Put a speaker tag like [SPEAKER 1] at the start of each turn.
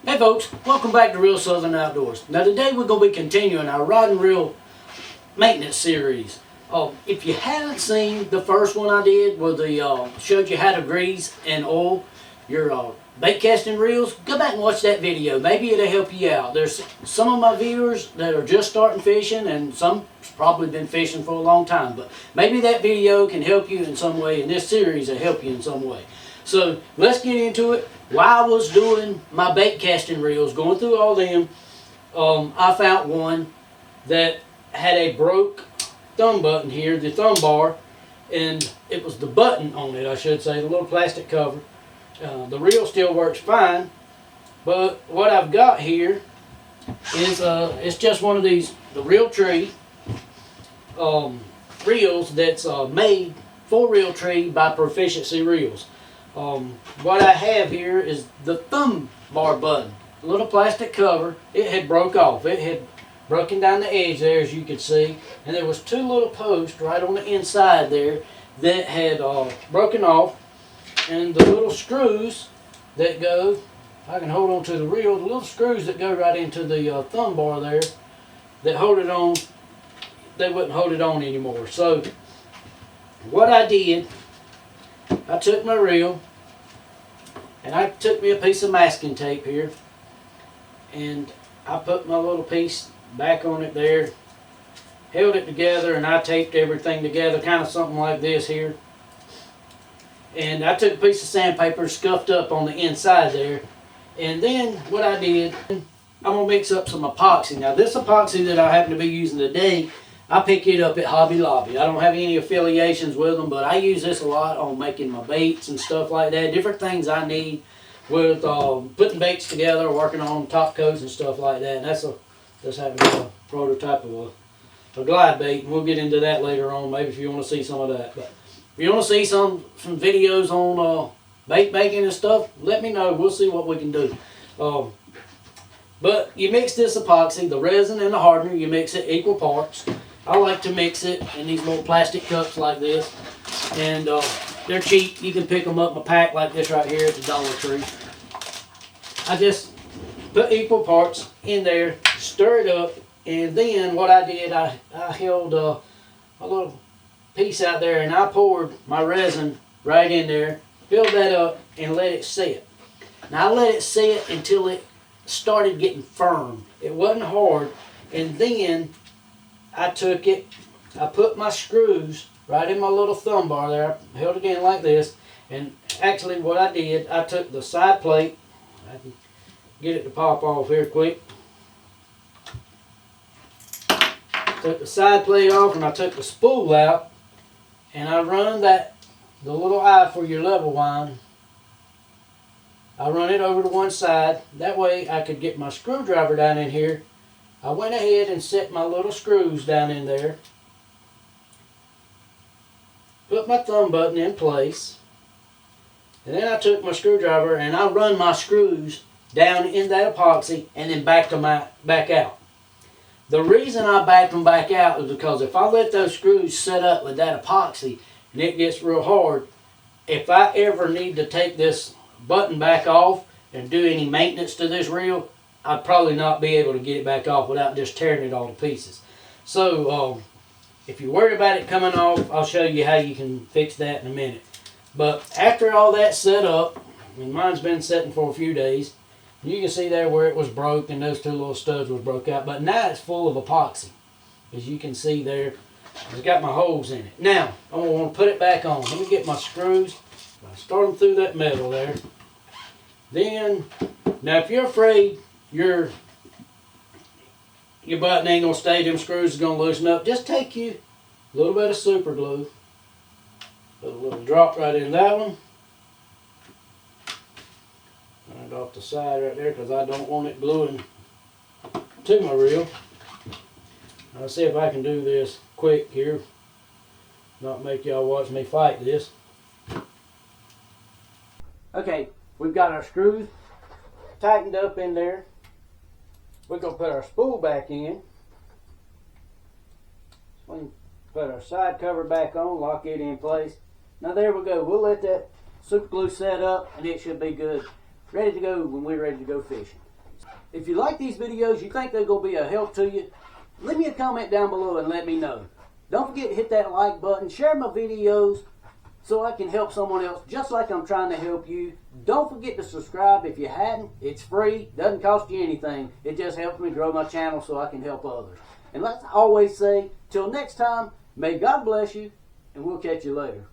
[SPEAKER 1] Hey folks, welcome back to Real Southern Outdoors. Now today we're going to be continuing our rod and reel maintenance series. If you haven't seen the first one I did where the showed you how to grease and oil your bait casting reels, go back and watch that video. Maybe it'll help you out. There's some of my viewers that are just starting fishing and some probably been fishing for a long time, but maybe that video can help you in some way and this series will help you in some way. So let's get into it. While I was doing my bait casting reels, going through all them, I found one that had a broke thumb button here, the thumb bar, and it was the button on it, I should say, the little plastic cover. The reel still works fine, but what I've got here is it's just one of these, the Realtree reels that's made for Realtree by Proficiency Reels. What I have here is the thumb bar button, a little plastic cover. It had broke off. It had broken down the edge there, as you could see, and there was two little posts right on the inside there that had broken off, and the little screws that go, if I can hold on to the reel, the little screws that go right into the thumb bar there that hold it on, they wouldn't hold it on anymore. So what I did, I took my reel and I took me a piece of masking tape here and I put my little piece back on it there, held it together, and I taped everything together, kind of something like this here. And I took a piece of sandpaper, scuffed up on the inside there, and then what I did, I'm going to mix up some epoxy. Now this epoxy that I happen to be using today, I pick it up at Hobby Lobby. I don't have any affiliations with them, but I use this a lot on making my baits and stuff like that. Different things I need with putting baits together, working on top coats and stuff like that. And that's having a prototype of a glide bait. And we'll get into that later on, maybe if you want to see some of that. But if you want to see some videos on bait making and stuff, let me know. We'll see what we can do. But you mix this epoxy, the resin and the hardener, you mix it equal parts. I like to mix it in these little plastic cups like this, and they're cheap. You can pick them up in a pack like this right here at the Dollar Tree. I just put equal parts in there, stir it up, and then what I did, I held a little piece out there and I poured my resin right in there, filled that up, and let it sit. Now I let it sit until it started getting firm. It wasn't hard, and then I took it, I put my screws right in my little thumb bar there, I held it in like this, and actually what I did, I took the side plate, I can get it to pop off here quick, took the side plate off and I took the spool out, and I run the little eye for your level wind, I run it over to one side, that way I could get my screwdriver down in here. I went ahead and set my little screws down in there, put my thumb button in place, and then I took my screwdriver and I run my screws down in that epoxy and then backed them back out. The reason I backed them back out is because if I let those screws set up with that epoxy and it gets real hard, if I ever need to take this button back off and do any maintenance to this reel, I'd probably not be able to get it back off without just tearing it all to pieces. So if you're worried about it coming off, I'll show you how you can fix that in a minute. But after all that's set up, and mine's been setting for a few days, you can see there where it was broke and those two little studs was broke out, but now it's full of epoxy. As you can see there, it's got my holes in it. Now, I'm going to want to put it back on. Let me get my screws. I start them through that metal there. Then, now if you're afraid your button ain't going to stay, them screws is going to loosen up, just take you a little bit of super glue, put a little drop right in that one, run it off the side right there because I don't want it gluing to my reel. I'll see if I can do this quick here, not make y'all watch me fight this. Okay, we've got our screws tightened up in there. We're going to put our spool back in. We can put our side cover back on, lock it in place. Now there we go. We'll let that super glue set up and it should be good. Ready to go when we're ready to go fishing. If you like these videos, you think they're going to be a help to you, leave me a comment down below and let me know. Don't forget to hit that like button, share my videos so I can help someone else just like I'm trying to help you. Don't forget to subscribe if you hadn't. It's free, doesn't cost you anything. It just helps me grow my channel so I can help others. And let's always say, till next time, may God bless you, and we'll catch you later.